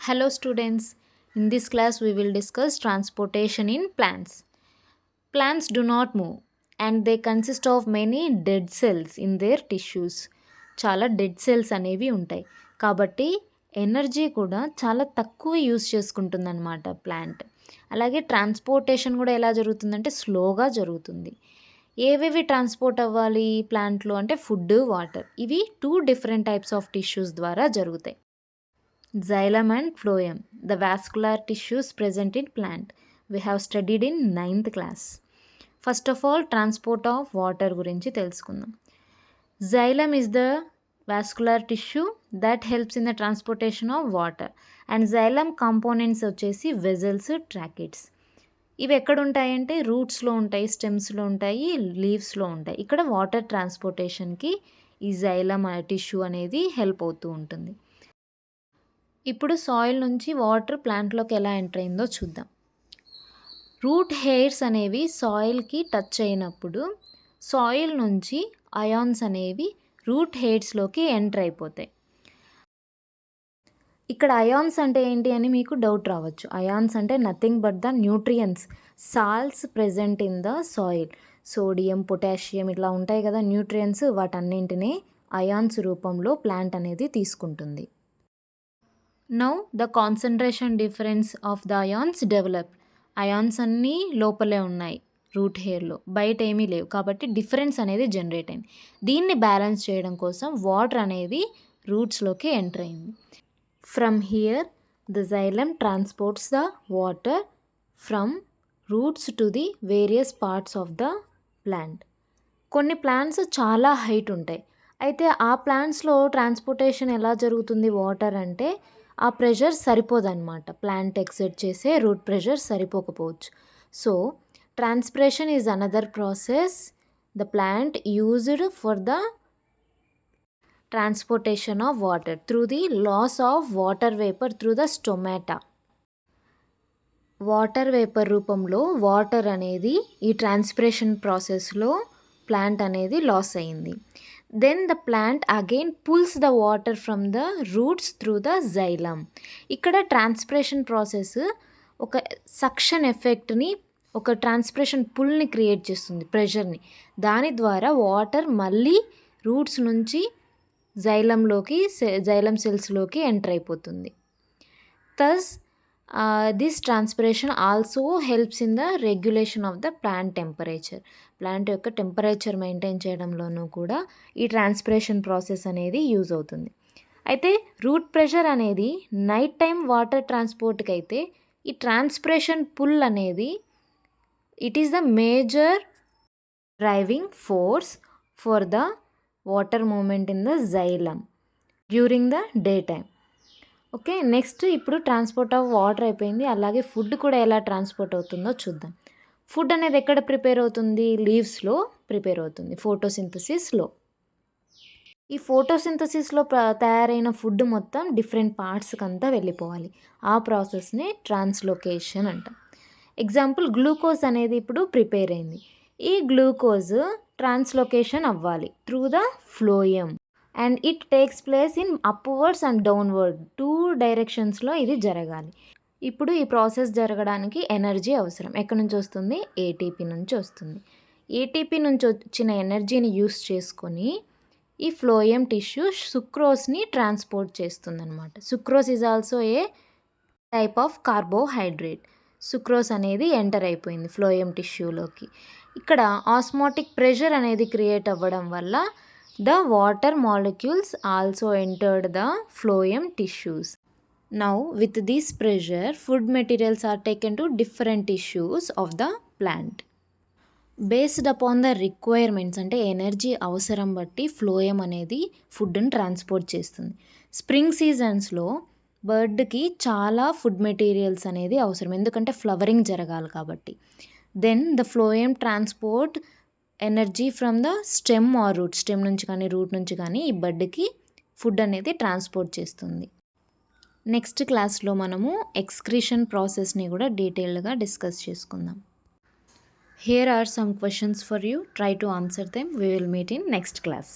Hello students, in this class we will discuss transportation in plants. Plants do not move and they consist of many dead cells in their tissues. చాలా dead cells అనేవి ఉంటాయి కాబట్టి energy కూడా చాలా తక్కువ use చేసుకుంటుందన్నమాట plant. అలాగే transportation కూడా ఎలా జరుగుతుందంటే స్లోగా జరుగుతుంది. ఏవేవి ట్రాన్స్పోర్ట్ అవ్వాలి ప్లాంట్లో అంటే ఫుడ్, వాటర్. ఇవి 2 డిఫరెంట్ టైప్స్ ఆఫ్ టిష్యూస్ ద్వారా జరుగుతాయి. Xylem and phloem, the vascular tissues present in plant. We have studied in 9th class. First of all, transport of water గురించి తెలుసుకుందాం. Xylem is the vascular tissue that helps in the transportation of water. And xylem components వచ్చేసి vessels, ట్రాకెట్స్. ఇవి ఎక్కడ ఉంటాయంటే రూట్స్లో ఉంటాయి, స్టెమ్స్లో ఉంటాయి, లీవ్స్లో ఉంటాయి. ఇక్కడ వాటర్ ట్రాన్స్పోర్టేషన్కి ఈ xylem టిష్యూ అనేది హెల్ప్ అవుతూ ఉంటుంది. ఇప్పుడు సాయిల్ నుంచి వాటర్ ప్లాంట్లోకి ఎలా ఎంటర్ అయిందో చూద్దాం. రూట్ హెయిర్స్ అనేవి సాయిల్కి టచ్ అయినప్పుడు సాయిల్ నుంచి అయాన్స్ అనేవి రూట్ హెయిర్స్లోకి ఎంటర్ అయిపోతాయి. ఇక్కడ అయాన్స్ అంటే ఏంటి అని మీకు డౌట్ రావచ్చు. అయాన్స్ అంటే nothing but the nutrients, salts present in the soil. Sodium, potassium ఇట్లా ఉంటాయి కదా న్యూట్రియన్స్, వాటన్నింటినీ అయాన్స్ రూపంలో ప్లాంట్ అనేది తీసుకుంటుంది. Now the concentration difference of the ions develop. Ions అన్నీ లోపలే ఉన్నాయి రూట్ హెయిర్లో, బయట ఏమీ లేవు కాబట్టి డిఫరెన్స్ అనేది జనరేట్ అయింది. దీన్ని బ్యాలెన్స్ చేయడం కోసం వాటర్ అనేది రూట్స్లోకి ఎంటర్ అయింది. From here the xylem transports the water from roots to the various parts of the plant. కొన్ని ప్లాంట్స్ చాలా హైట్ ఉంటాయి. అయితే ఆ ప్లాంట్స్లో ట్రాన్స్పోర్టేషన్ ఎలా జరుగుతుంది వాటర్ అంటే ఆ ప్రెషర్ సరిపోదన్నమాట. ప్లాంట్ ఎక్సెట్ చేసే రూట్ ప్రెషర్ సరిపోకపోవచ్చు. So transpiration is another process the plant used for the transportation of water through the loss of water vapour through the stomata. Water vapour రూపంలో water అనేది ఈ transpiration ప్రాసెస్లో plant అనేది loss అయింది. Then the plant again pulls the water from the roots through the xylem. ఇక్కడ transpiration process ఒక suction ఎఫెక్ట్ని, ఒక ట్రాన్స్పిరేషన్ పుల్ని క్రియేట్ చేస్తుంది, ప్రెషర్ని. దాని ద్వారా వాటర్ మళ్ళీ రూట్స్ నుంచి xylem సెల్స్లోకి ఎంటర్ అయిపోతుంది. Thus this transpiration also helps in the regulation of the plant temperature. Plant యొక్క టెంపరేచర్ మెయింటైన్ చేయడంలోనూ కూడా ఈ ట్రాన్స్పిరేషన్ ప్రాసెస్ అనేది యూజ్ అవుతుంది. అయితే రూట్ ప్రెషర్ అనేది నైట్ టైం వాటర్ ట్రాన్స్పోర్ట్కి అయితే ఈ ట్రాన్స్పిరేషన్ పుల్ అనేది it is the major driving force for the water movement in the xylem during the day time. Okay, next ఇప్పుడు ట్రాన్స్పోర్ట్ ఆఫ్ వాటర్ అయిపోయింది. అలాగే ఫుడ్ కూడా ఎలా ట్రాన్స్పోర్ట్ అవుతుందో చూద్దాం. ఫుడ్ అనేది ఎక్కడ ప్రిపేర్ అవుతుంది? లీవ్స్లో ప్రిపేర్ అవుతుంది, ఫోటోసింథసిస్లో. ఈ ఫోటోసింథసిస్లో తయారైన ఫుడ్ మొత్తం డిఫరెంట్ పార్ట్స్కి అంతా వెళ్ళిపోవాలి. ఆ ప్రాసెస్ని ట్రాన్స్లోకేషన్ అంటాం. ఎగ్జాంపుల్, గ్లూకోజ్ అనేది ఇప్పుడు ప్రిపేర్ అయింది. ఈ గ్లూకోజ్ ట్రాన్స్లోకేషన్ అవ్వాలి through the phloem and it takes place in upwards and downward 2 డైరెక్షన్స్లో ఇది జరగాలి. ఇప్పుడు ఈ ప్రాసెస్ జరగడానికి ఎనర్జీ అవసరం. ఎక్కడి నుంచి వస్తుంది? ఏటీపీ నుంచి వస్తుంది. ఏటీపీ నుంచి వచ్చిన ఎనర్జీని యూస్ చేసుకొని ఈ ఫ్లోయం టిష్యూ సుక్రోస్ని ట్రాన్స్పోర్ట్ చేస్తుంది అనమాట. Sucrose is also a type of carbohydrate. Sucrose అనేది ఎంటర్ అయిపోయింది ఫ్లోయం టిష్యూలోకి. ఇక్కడ ఆస్మోటిక్ ప్రెషర్ అనేది క్రియేట్ అవ్వడం వల్ల the water molecules also entered the phloem tissues. Now with this pressure food materials are taken to different tissues of the plant. Based upon the requirements అంటే energy అవసరం బట్టి phloem అనేది ఫుడ్ని transport చేస్తుంది. Spring సీజన్స్లో బర్డ్కి చాలా food materials అనేది అవసరం, ఎందుకంటే ఫ్లవరింగ్ జరగాలి కాబట్టి. Then the phloem transport energy from the stem or root. Stem నుంచి కానీ రూట్ నుంచి కానీ ఈ బడ్కి ఫుడ్ అనేది ట్రాన్స్పోర్ట్ చేస్తుంది. నెక్స్ట్ క్లాస్లో మనము ఎక్స్క్రీషన్ ప్రాసెస్ని కూడా డీటెయిల్డ్గా డిస్కస్ చేసుకుందాం. Here are some questions for you. Try to answer them. We will meet in next class.